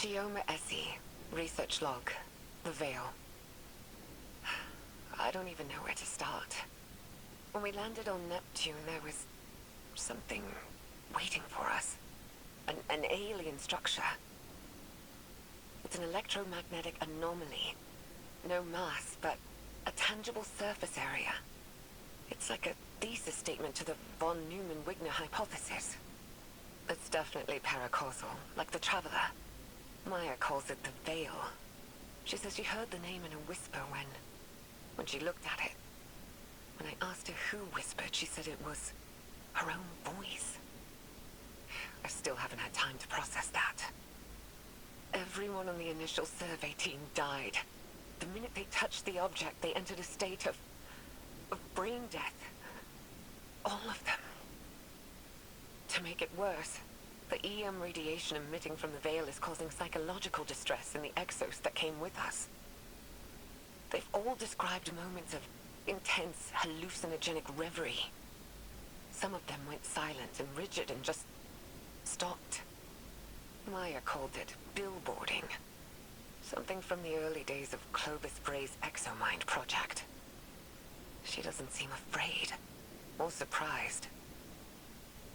Chioma Essie, research log, the Veil. I don't even know where to start. When we landed on Neptune, there was something waiting for us. An alien structure. It's an electromagnetic anomaly. No mass, but a tangible surface area. It's like a thesis statement to the von Neumann-Wigner hypothesis. It's definitely paracausal, like the Traveler. Maya calls it the Veil. She says she heard the name in a whisper when she looked at it. When I asked her who whispered, she said it was her own voice. I still haven't had time to process that. Everyone on the initial survey team died. The minute they touched the object, they entered a state of brain death. All of them. To make it worse, the EM radiation emitting from the Veil is causing psychological distress in the exos that came with us. They've all described moments of intense, hallucinogenic reverie. Some of them went silent and rigid and just stopped. Maya called it billboarding. Something from the early days of Clovis Bray's Exomind project. She doesn't seem afraid or surprised.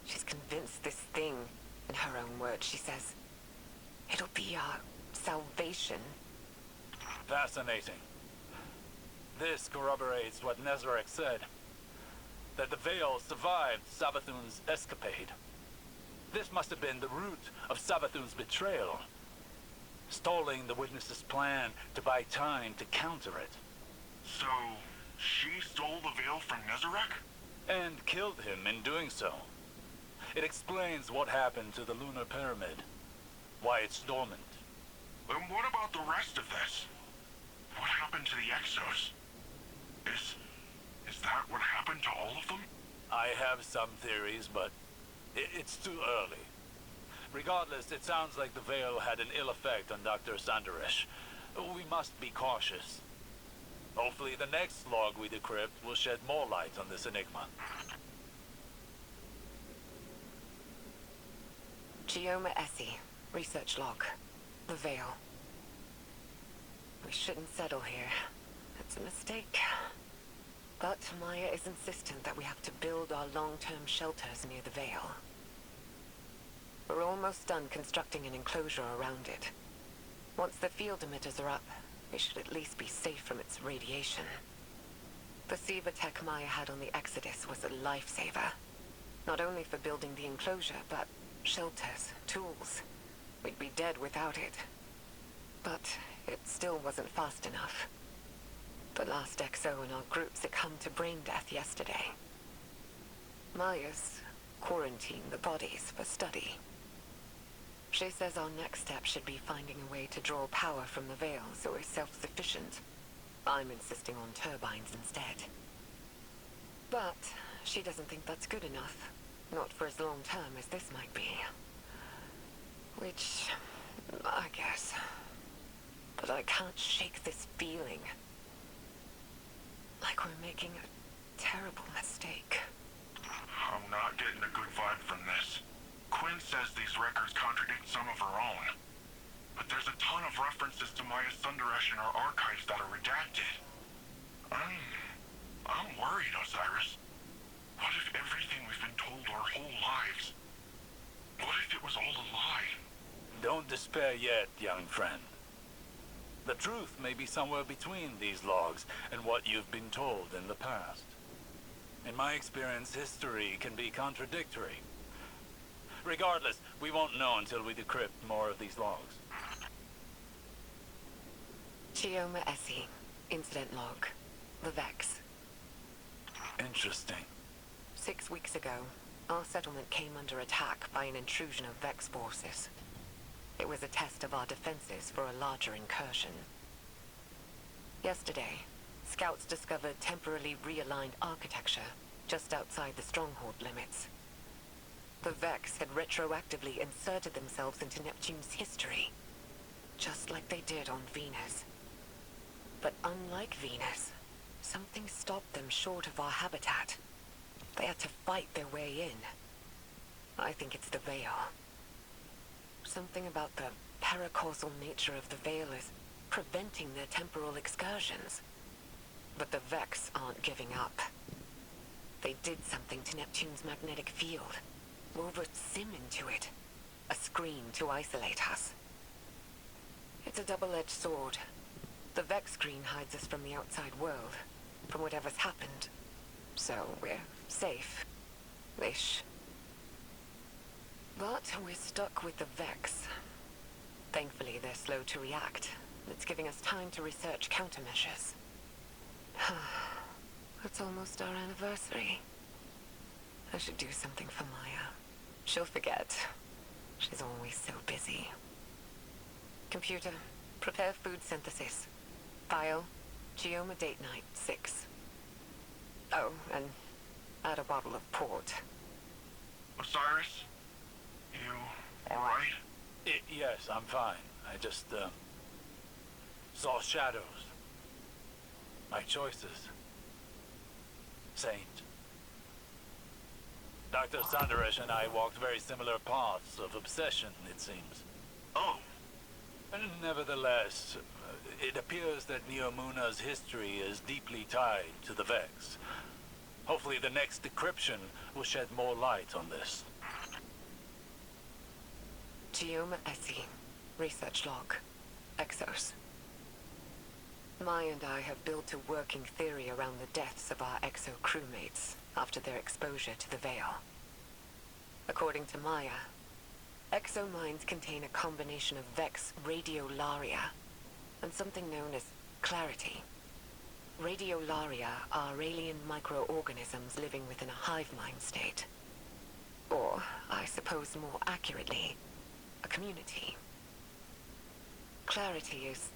She's convinced this thing, in her own words, she says, it'll be our salvation. Fascinating. This corroborates what Nezarek said, that the Veil survived Savathun's escapade. This must have been the root of Savathun's betrayal, stalling the witness's plan to buy time to counter it. So, she stole the Veil from Nezarek? And killed him in doing so. It explains what happened to the lunar pyramid, why it's dormant. And what about the rest of this? What happened to the Exos? Is that what happened to all of them? I have some theories, but it's too early. Regardless, it sounds like the Veil had an ill effect on Dr. Sanderesh. We must be cautious. Hopefully the next log we decrypt will shed more light on this enigma. Chioma Essie, research log, the Veil. We shouldn't settle here. It's a mistake. But Maya is insistent that we have to build our long-term shelters near the Veil. We're almost done constructing an enclosure around it. Once the field emitters are up, we should at least be safe from its radiation. The Siva tech Maya had on the Exodus was a lifesaver. Not only for building the enclosure, but shelters, tools. We'd be dead without it. But it still wasn't fast enough. The last XO in our group succumbed to brain death yesterday. Maya's quarantined the bodies for study. She says our next step should be finding a way to draw power from the Veil so we're self-sufficient. I'm insisting on turbines instead. But she doesn't think that's good enough. Not for as long-term as this might be. Which, I guess. But I can't shake this feeling. Like we're making a terrible mistake. I'm not getting a good vibe from this. Quinn says these records contradict some of her own. But there's a ton of references to Maya Sundaresh in our archives that are redacted. I'm worried, Osiris. What if everything we've been told our whole lives? What if it was all a lie? Don't despair yet, young friend. The truth may be somewhere between these logs and what you've been told in the past. In my experience, history can be contradictory. Regardless, we won't know until we decrypt more of these logs. Chioma Essie, incident log, the Vex. Interesting. 6 weeks ago, our settlement came under attack by an intrusion of Vex forces. It was a test of our defenses for a larger incursion. Yesterday, scouts discovered temporarily realigned architecture just outside the stronghold limits. The Vex had retroactively inserted themselves into Neptune's history, just like they did on Venus. But unlike Venus, something stopped them short of our habitat. They had to fight their way in. I think it's the Veil. Something about the paracausal nature of the Veil is preventing their temporal excursions. But the Vex aren't giving up. They did something to Neptune's magnetic field. Wove a SIM into it. A screen to isolate us. It's a double-edged sword. The Vex screen hides us from the outside world, from whatever's happened. So we're safe. Ish. But we're stuck with the Vex. Thankfully, they're slow to react. It's giving us time to research countermeasures. It's almost our anniversary. I should do something for Maya. She'll forget. She's always so busy. Computer, prepare food synthesis. File, Geoma date night 6. Oh, and add a bottle of port. Osiris? You alright? Yes, I'm fine. I just, saw shadows. My choices. Saint. Dr. Sandaresh and I walked very similar paths of obsession, it seems. Oh, And nevertheless, it appears that Neomuna's history is deeply tied to the Vex. Hopefully the next decryption will shed more light on this. Geoma Essie, research log, Exos. Maya and I have built a working theory around the deaths of our Exo crewmates after their exposure to the Veil. According to Maya, Exo minds contain a combination of Vex radiolaria and something known as clarity. Radiolaria are alien microorganisms living within a hive mind state. Or, I suppose more accurately, a community. Clarity is,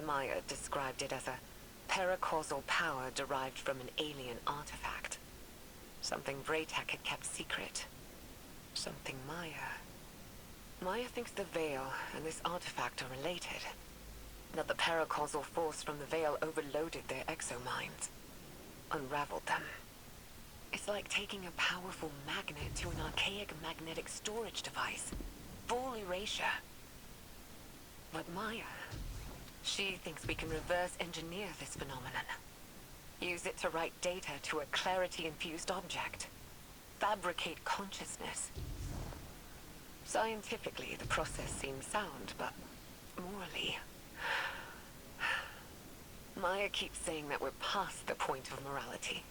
Maya described it as a paracausal power derived from an alien artifact. Something Braytech had kept secret. Something Maya thinks the Veil and this artifact are related. That the paracausal force from the Veil overloaded their exominds. Unraveled them. It's like taking a powerful magnet to an archaic magnetic storage device. Full erasure. But Maya, she thinks we can reverse engineer this phenomenon. Use it to write data to a clarity-infused object. Fabricate consciousness. Scientifically, the process seems sound, but morally... Maya keeps saying that we're past the point of morality.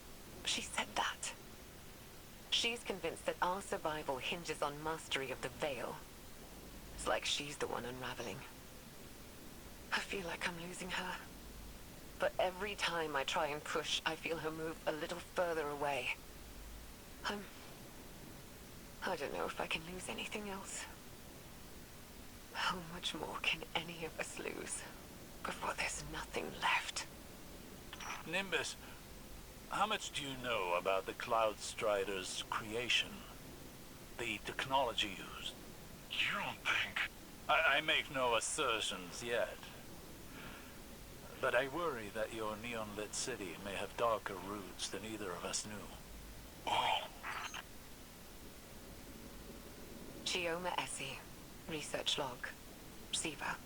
She said that. She's convinced that our survival hinges on mastery of the Veil. It's like she's the one unraveling. I feel like I'm losing her. But every time I try and push, I feel her move a little further away. I don't know if I can lose anything else. How much more can any of us lose before there's nothing left? Nimbus, how much do you know about the Cloud Strider's creation? The technology used? you don't think... I make no assertions yet. But I worry that your neon-lit city may have darker roots than either of us knew. Oh, Geoma Essie, research log, SIVA.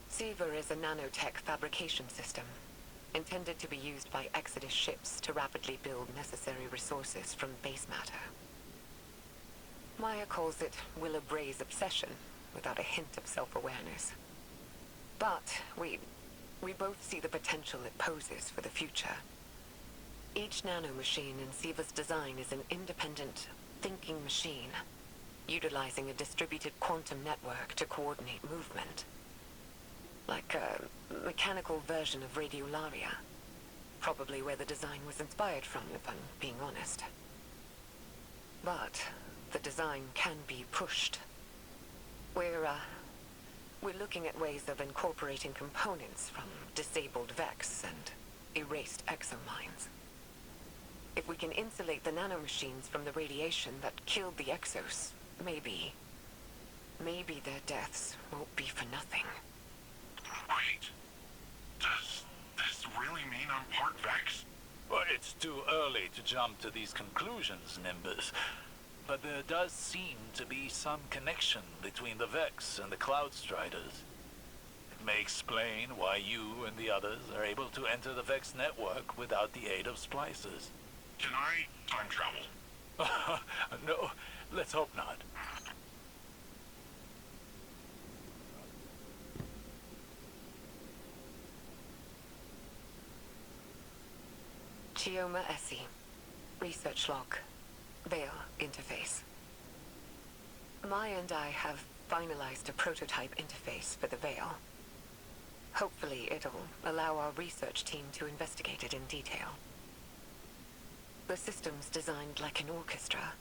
SIVA is a nanotech fabrication system, intended to be used by Exodus ships to rapidly build necessary resources from base matter. Maya calls it Willa Bray's obsession, without a hint of self-awareness. But we both see the potential it poses for the future. Each nanomachine in SIVA's design is an independent, thinking machine, utilizing a distributed quantum network to coordinate movement. Like a mechanical version of radiolaria. Probably where the design was inspired from, if I'm being honest. But the design can be pushed. We're looking at ways of incorporating components from disabled Vex and erased exominds. If we can insulate the nanomachines from the radiation that killed the Exos, maybe their deaths won't be for nothing. wait. Does this really mean I'm part Vex? Well, it's too early to jump to these conclusions, Nimbus. But there does seem to be some connection between the Vex and the Cloud Striders. It may explain why you and the others are able to enter the Vex network without the aid of splicers. Can I time travel? No, let's hope not. Chioma Essie. Research log. Veil interface. Maya and I have finalized a prototype interface for the Veil. Hopefully it'll allow our research team to investigate it in detail. The system's designed like an orchestra,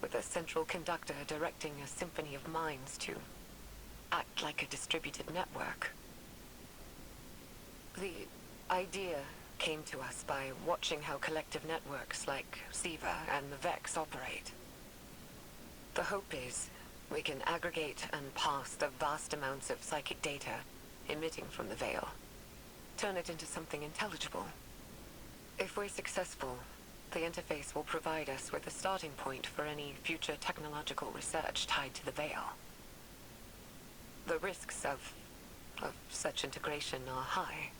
with a central conductor directing a symphony of minds to act like a distributed network. The idea came to us by watching how collective networks like SIVA and the Vex operate. The hope is we can aggregate and parse the vast amounts of psychic data emitting from the Veil, turn it into something intelligible. If we're successful, the interface will provide us with a starting point for any future technological research tied to the Veil. The risks of such integration are high.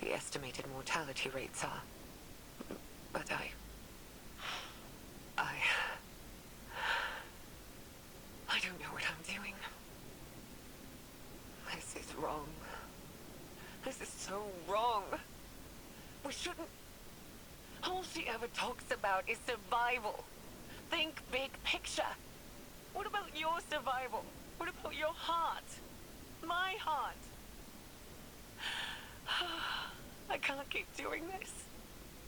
The estimated mortality rates are... But I don't know what I'm doing. This is wrong. This is so wrong. We shouldn't... All she ever talks about is survival. Think big picture. What about your survival? What about your heart? My heart? I can't keep doing this.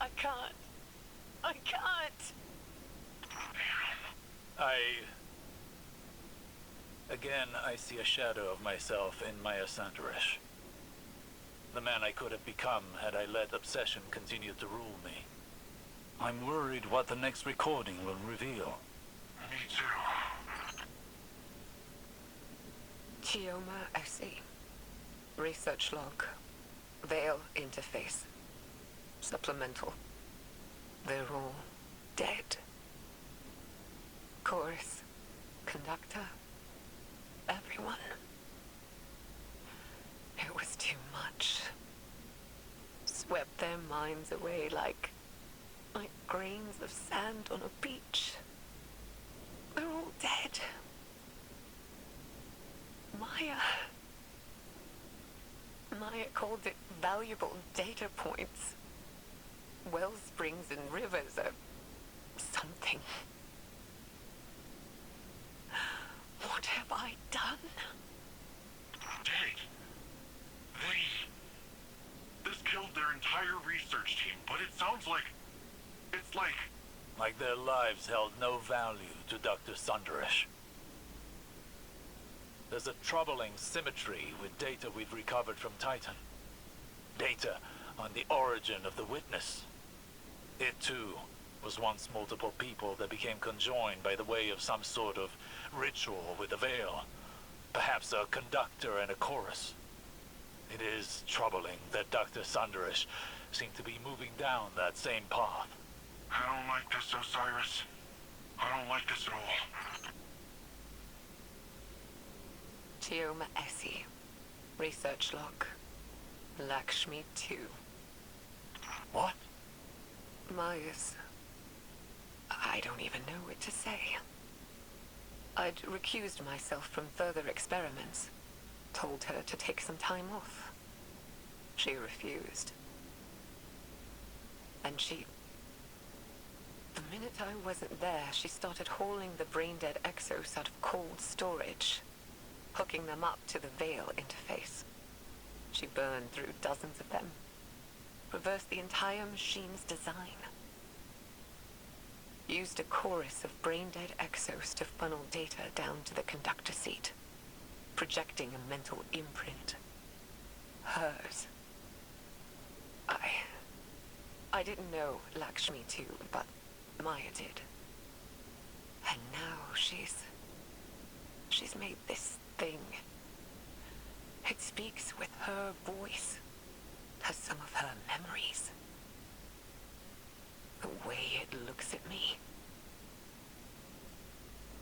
I can't. I can't. Again, I see a shadow of myself in Maya Sanderish. The man I could have become had I let obsession continue to rule me. I'm worried what the next recording will reveal. Me too. Chioma Essie. Research log. Veil interface. Supplemental. They're all dead. Chorus. Conductor. Everyone. It was too much. Swept their minds away like grains of sand on a beach. They're all dead. Maya called it valuable data points. Well springs and rivers are something. What have I done? Dang. This killed their entire research team, but it sounds like... It's like... Like their lives held no value to Dr. Sanderish. There's a troubling symmetry with data we've recovered from Titan. Data on the origin of the witness. It too was once multiple people that became conjoined by the way of some sort of ritual with a veil. Perhaps a conductor and a chorus. It is troubling that Dr. Sanderish seemed to be moving down that same path. I don't like this, Osiris. I don't like this at all. Chioma Essie. Research log. Lakshmi 2. What? Maya's... I don't even know what to say. I'd recused myself from further experiments. Told her to take some time off. She refused. And the minute I wasn't there, she started hauling the brain-dead exos out of cold storage, hooking them up to the Veil interface. She burned through dozens of them, reversed the entire machine's design. Used a chorus of brain-dead exos to funnel data down to the conductor seat, projecting a mental imprint. Hers. I didn't know Lakshmi too, but Maya did. And now she's made this thing. It speaks with her voice, has some of her memories. The way it looks at me.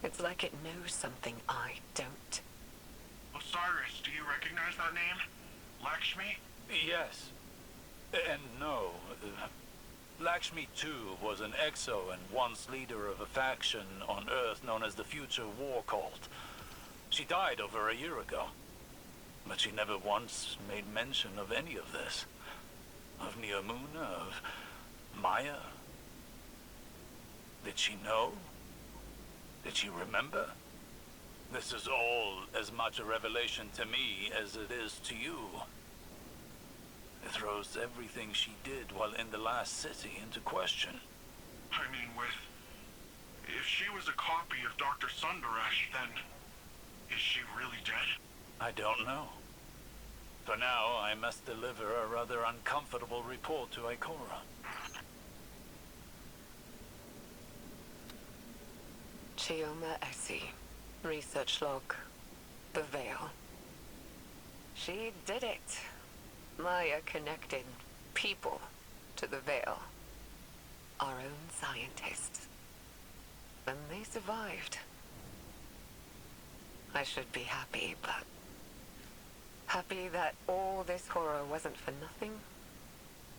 It's like it knows something I don't. Osiris, do you recognize that name? Lakshmi? Yes. And no. Lakshmi, too, was an exo and once leader of a faction on Earth known as the Future War Cult. She died over a year ago. But she never once made mention of any of this. Of Neomuna, of Maya. Did she know? Did she remember? This is all as much a revelation to me as it is to you. It throws everything she did while in the last city into question. I mean, if she was a copy of Dr. Sundaresh, then is she really dead? I don't know. For now, I must deliver a rather uncomfortable report to Ikora. Chioma Essie. Research log. The Veil. She did it. Maya connected people to the Veil. Our own scientists. And they survived. I should be happy, but... happy that all this horror wasn't for nothing?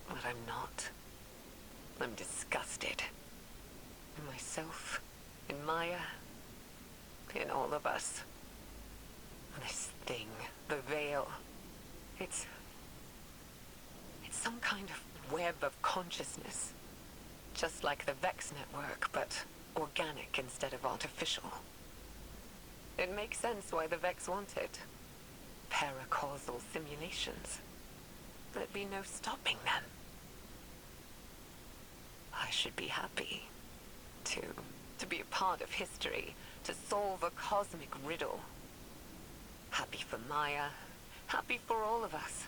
But I'm not. I'm disgusted. In myself, in Maya, in all of us. This thing, the Veil, it's some kind of web of consciousness. Just like the Vex network, but organic instead of artificial. It makes sense why the Vex wanted paracausal simulations. There'd be no stopping them. I should be happy to be a part of history, to solve a cosmic riddle. Happy for Maya, happy for all of us.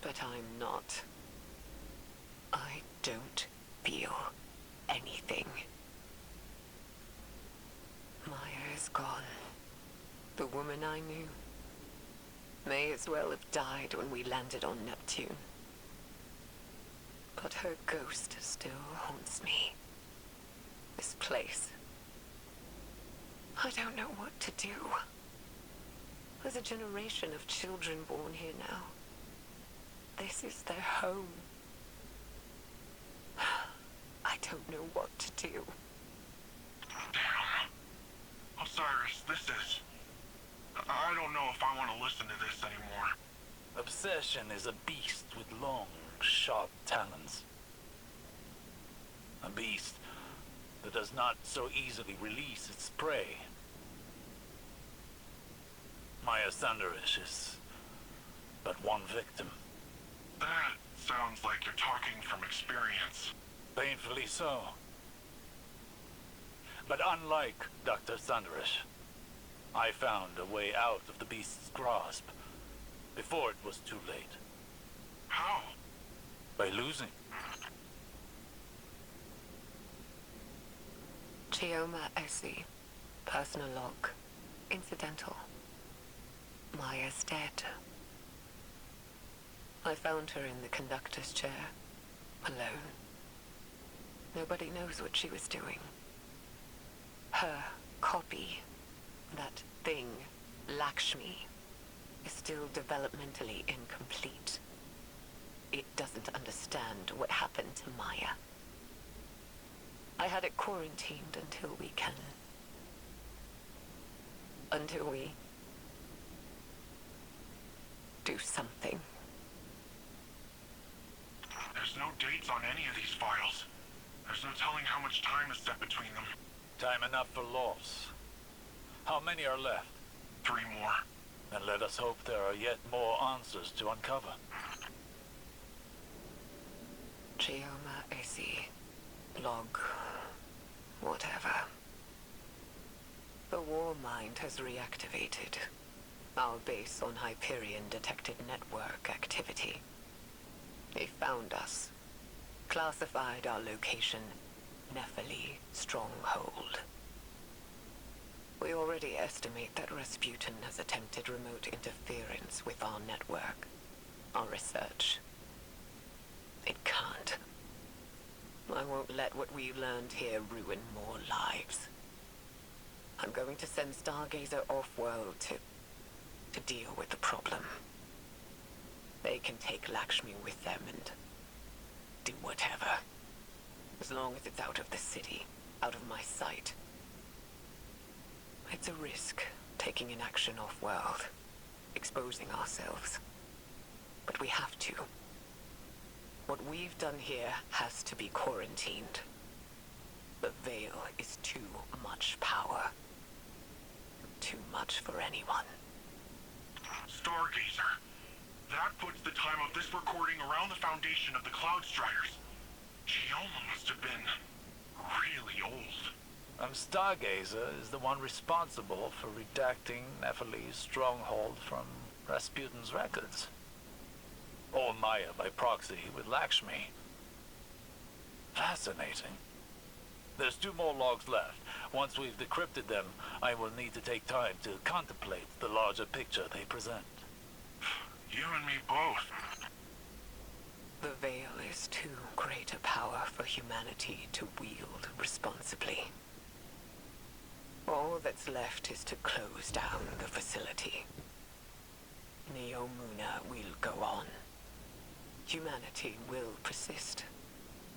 But I'm not. I don't feel anything. Maya is gone. The woman I knew may as well have died when we landed on Neptune. But her ghost still haunts me. This place. I don't know what to do. There's a generation of children born here now. This is their home. I don't know what to do. Damn. Osiris, I don't know if I want to listen to this anymore. Obsession is a beast with long, sharp talons. A beast that does not so easily release its prey. Maya Sundaresh is but one victim. That sounds like you're talking from experience. Painfully so. But unlike Dr. Sundaresh, I found a way out of the beast's grasp before it was too late. How? By losing. Chioma Essie. Personal log. Incidental. Maya's dead. I found her in the conductor's chair. Alone. Nobody knows what she was doing. Her copy, that thing, Lakshmi, is still developmentally incomplete. It doesn't understand what happened to Maya. I had it quarantined until we can... until we... do something. There's no dates on any of these files. There's no telling how much time is set between them. Time enough for loss. How many are left? 3 more. Then let us hope there are yet more answers to uncover. Chioma Essie. Log. Whatever. The war mind has reactivated. Our base on Hyperion detected network activity. They found us. Classified our location, Nephili Stronghold. We already estimate that Rasputin has attempted remote interference with our network, our research. It can't. I won't let what we've learned here ruin more lives. I'm going to send Stargazer off-world to deal with the problem. They can take Lakshmi with them and do whatever. As long as it's out of the city, out of my sight. It's a risk, taking an action off-world, exposing ourselves. But we have to. What we've done here has to be quarantined. The Veil is too much power. Too much for anyone. Stargazer. That puts the time of this recording around the foundation of the Cloud Striders. Chioma must have been really old. Stargazer is the one responsible for redacting Nephili's stronghold from Rasputin's records. Or Maya by proxy with Lakshmi. Fascinating. There's 2 more logs left. Once we've decrypted them, I will need to take time to contemplate the larger picture they present. You and me both. The Veil is too great a power for humanity to wield responsibly. All that's left is to close down the facility. Neomuna will go on. Humanity will persist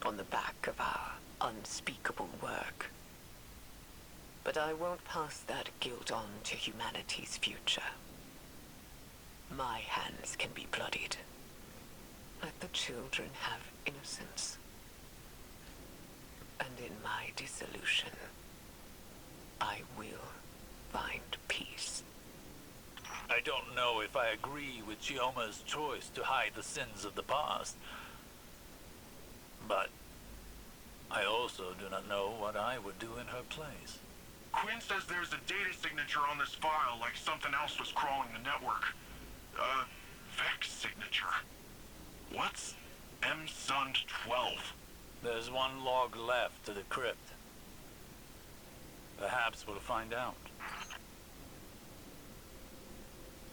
on the back of our unspeakable work. But I won't pass that guilt on to humanity's future. My hands can be bloodied. Let the children have innocence. And in my dissolution, I will find peace. I don't know if I agree with Chioma's choice to hide the sins of the past. But I also do not know what I would do in her place. Quinn says there's a data signature on this file, like something else was crawling the network. Vex signature. What's MSUND 12? There's 1 log left to decrypt. Perhaps we'll find out.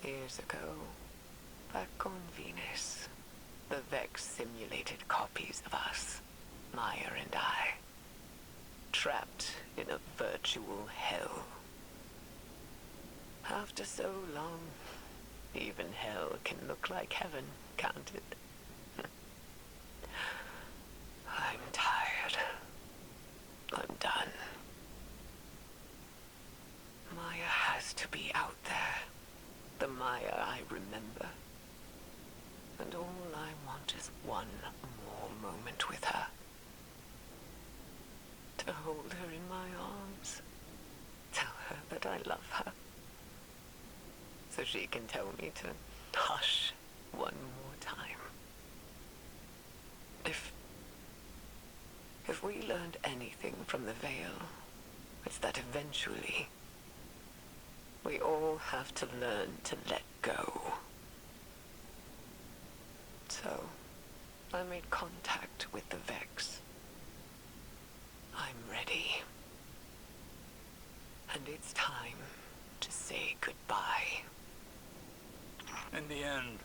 Years ago, back on Venus, the Vex simulated copies of us, Maya and I, trapped in a virtual hell. After so long, even hell can look like heaven, can't it? I'm tired. I'm done. Maya has to be out there. The Maya I remember. And all I want is one more moment with her. To hold her in my arms. Tell her that I love her. So she can tell me to hush one more time. If we learned anything from the Veil, it's that eventually we all have to learn to let go. So, I made contact with the Vex. I'm ready. And it's time to say goodbye. In the end,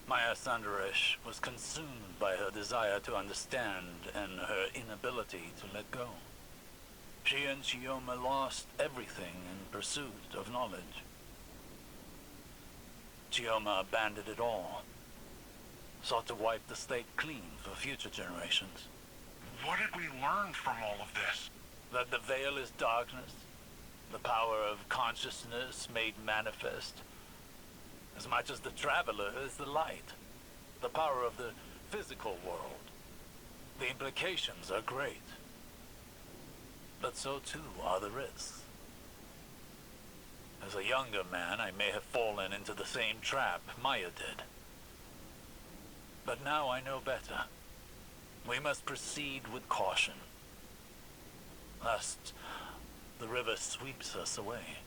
Maya Sandaresh was consumed by her desire to understand and her inability to let go. She and Chioma lost everything in pursuit of knowledge. Chioma abandoned it all, sought to wipe the slate clean for future generations. What did we learn from all of this? That the Veil is darkness, the power of consciousness made manifest, as much as the Traveler is the light, the power of the physical world. The implications are great, but so too are the risks. As a younger man, I may have fallen into the same trap Maya did. But now I know better. We must proceed with caution, lest the river sweeps us away.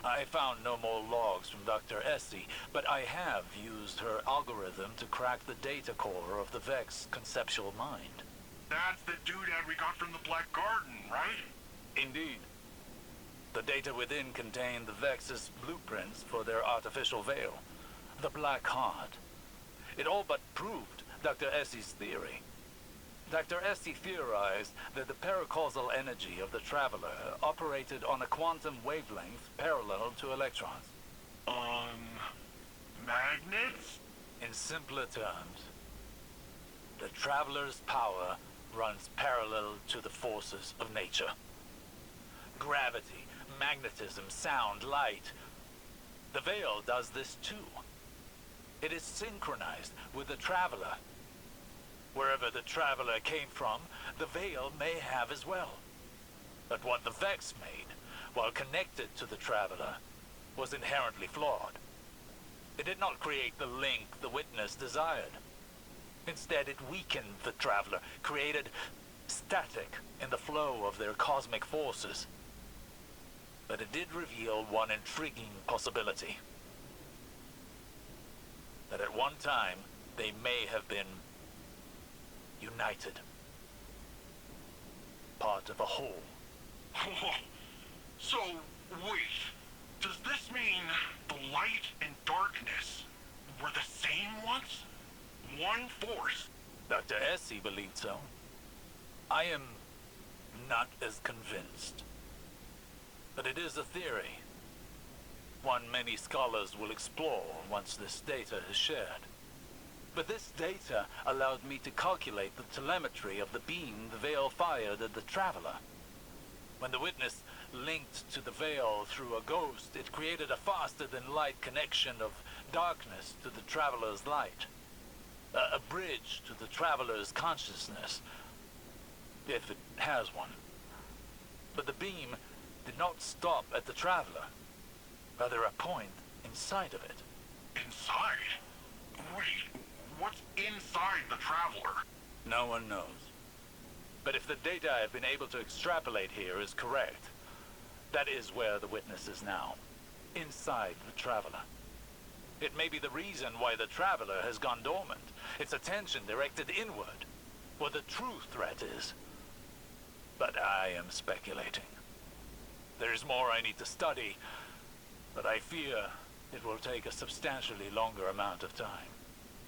I found no more logs from Dr. Essie, but I have used her algorithm to crack the data core of the Vex conceptual mind. That's the doodad we got from the Black Garden, right? Indeed. The data within contained the Vex's blueprints for their artificial veil, the Black Heart. It all but proved Dr. Essie's theory. Dr. Esty theorized that the paracausal energy of the Traveler operated on a quantum wavelength parallel to electrons. Magnets? In simpler terms, the Traveler's power runs parallel to the forces of nature. Gravity, magnetism, sound, light. The Veil does this too. It is synchronized with the Traveler. Wherever the Traveler came from, the Veil may have as well. But what the Vex made, while connected to the Traveler, was inherently flawed. It did not create the link the Witness desired. Instead, it weakened the Traveler, created static in the flow of their cosmic forces. But it did reveal one intriguing possibility. That at one time, they may have been united. Part of a whole. So, wait. Does this mean the light and darkness were the same once? One force? Dr. Essie believed so. I am not as convinced. But it is a theory. One many scholars will explore once this data is shared. But this data allowed me to calculate the telemetry of the beam the Veil fired at the Traveler. When the Witness linked to the Veil through a ghost, it created a faster-than-light connection of darkness to the Traveler's light. A bridge to the Traveler's consciousness, if it has one. But the beam did not stop at the Traveler, rather a point inside of it. Inside? Wait, what's inside the Traveler? No one knows. But if the data I've been able to extrapolate here is correct, that is where the Witness is now. Inside the Traveler. It may be the reason why the Traveler has gone dormant, its attention directed inward, where the true threat is. But I am speculating. There is more I need to study, but I fear it will take a substantially longer amount of time.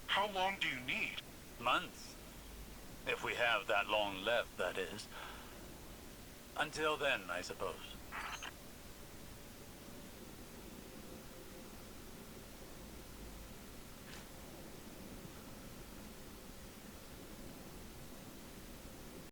How long do you need? Months. If we have that long left, that is. Until then, I suppose.